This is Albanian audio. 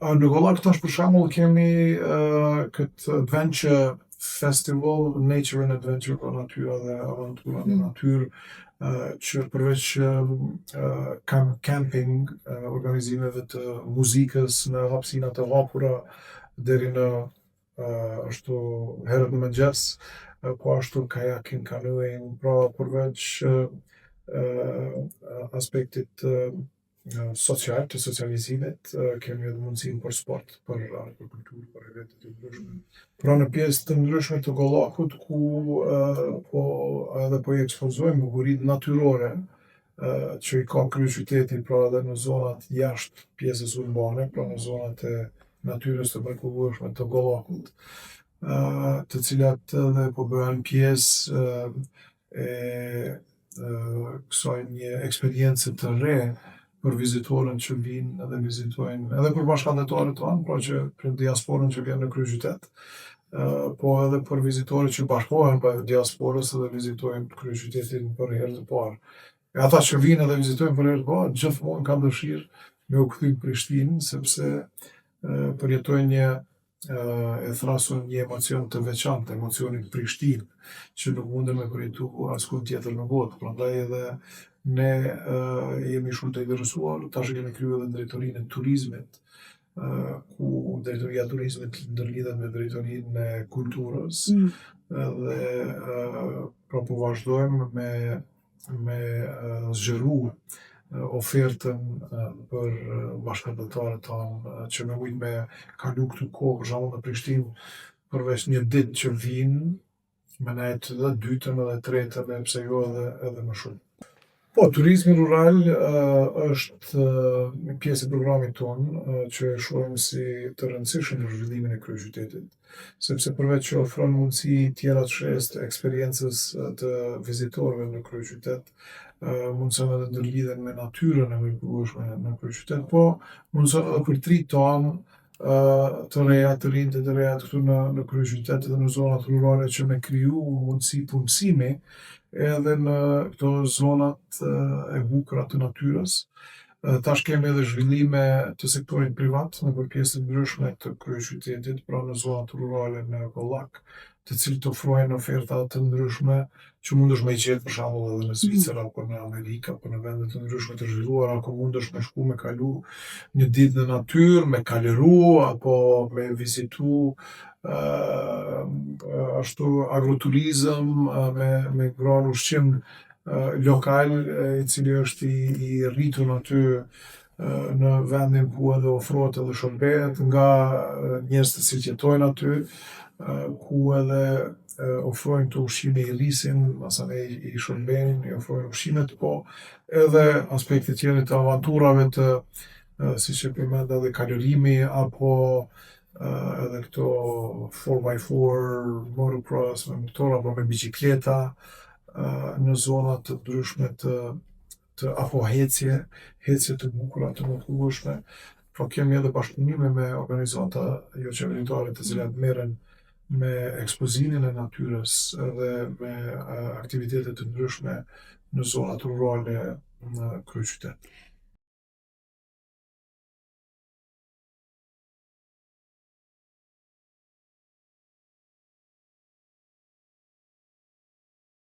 Në Gollak tash për shembull kemi këtë Adventure Festival, Nature and Adventure, pra natyra dhe avantura në natyrë, që përveç camping, organizimeve të muzikës në hapësina të hapura deri në ashtu herët në mëngjes, po ashtu kayaking, canoeing, pra përveç aspektit social, të socializimit, kemi edhe mundësinë për sport, për kulturë, për evente të ndryshme. Pra në pjesë të ndryshme të Gollakut ku po i ekspozojmë bukuritë natyrore që i ka kryeqyteti, pra edhe në zonat jashtë pjesës urbane, pra në zonat e natyrës të mrekullueshme të Gollakut, të cilat edhe po bëhen pjesë e kësaj një eksperiencë të re për vizitorën që vinë edhe vizitojnë, edhe për bashkëndëtarët tanë, pra që për diasporën që vjen në kryeqytet, po edhe për vizitorët që bashkohen për diasporës edhe vizitojnë kryeqytetin për herë të parë. E ata që vinë edhe vizitojnë për herë të parë, gjithmonë kanë dëshirë me u kthy në Prishtinë, sepse përjetojnë e thrasun një emocion të veçantë, emocionin Prishtinë, që nuk mundem me përjetu askund tjetër në botë. Prandaj edhe ne jemi shumë të interesuar, tash kemi kryer edhe drejtorinë e turizmit, ku drejtoria e turizmit ndërlidhet me drejtorinë e kulturës, dhe pra po vazhdojmë me zgjeru ofertën për bashkëndëtarët tanë që me mujt me kalu këtu kohë, për shembull në Prishtinë, përveç një ditë që vinë, me nejt edhe dytën edhe tretën e pse jo edhe më shumë. Po, turizmi rural është një pjesë e programit tonë që e shohim si të rëndësishëm për zhvillimin e kryeqytetit, sepse përveç që ofron mundësi tjera të shtresë eksperiencës të vizitorëve në kryeqytet, mundson edhe ndërlidhen me natyrën e mrekullueshme në kryeqytet, po mundson edhe për trijtë tanë të reja, të rinjtë të reja këtu në kryeqytet edhe në zonat rurale që me kriju mundësi punësimi edhe në këto zonat e bukura të natyrës. Tash kemi edhe zhvillime të sektorit privat nëpër pjesë të ndryshme të kryeqytetit, pra në zonat rurale në Gollak, të cilët ofrojnë oferta të ndryshme që mundesh me i gjetë për shembull edhe në Zvicër apo në Amerikë apo në vende të ndryshme të zhvilluara ku mundesh me shku me kalu një ditë në natyrë, me kalëru apo me vizitu ashtu agroturizëm, me ngrënë ushqim lokal i cili është i rritur aty në vendin ku edhe ofrohet edhe shërbehet nga njerëz të cilët jetojnë aty, ku edhe ofrojnë këto ushqime i rrisin, masanej i shërbejnë, i ofrojnë ushqimet, po edhe aspekte tjera të avanturave siç e përmenda edhe kalorimi apo edhe këto 4x4, motocross me motor apo me biçikleta në zona të ndryshme apo hecje të bukura të mrekullueshme. Pra kemi edhe bashkëpunime me organizata jo qeveritare të cilat merren me ekspozimin e natyrës edhe me aktivitete të ndryshme në zonat rurale në kryeqytet.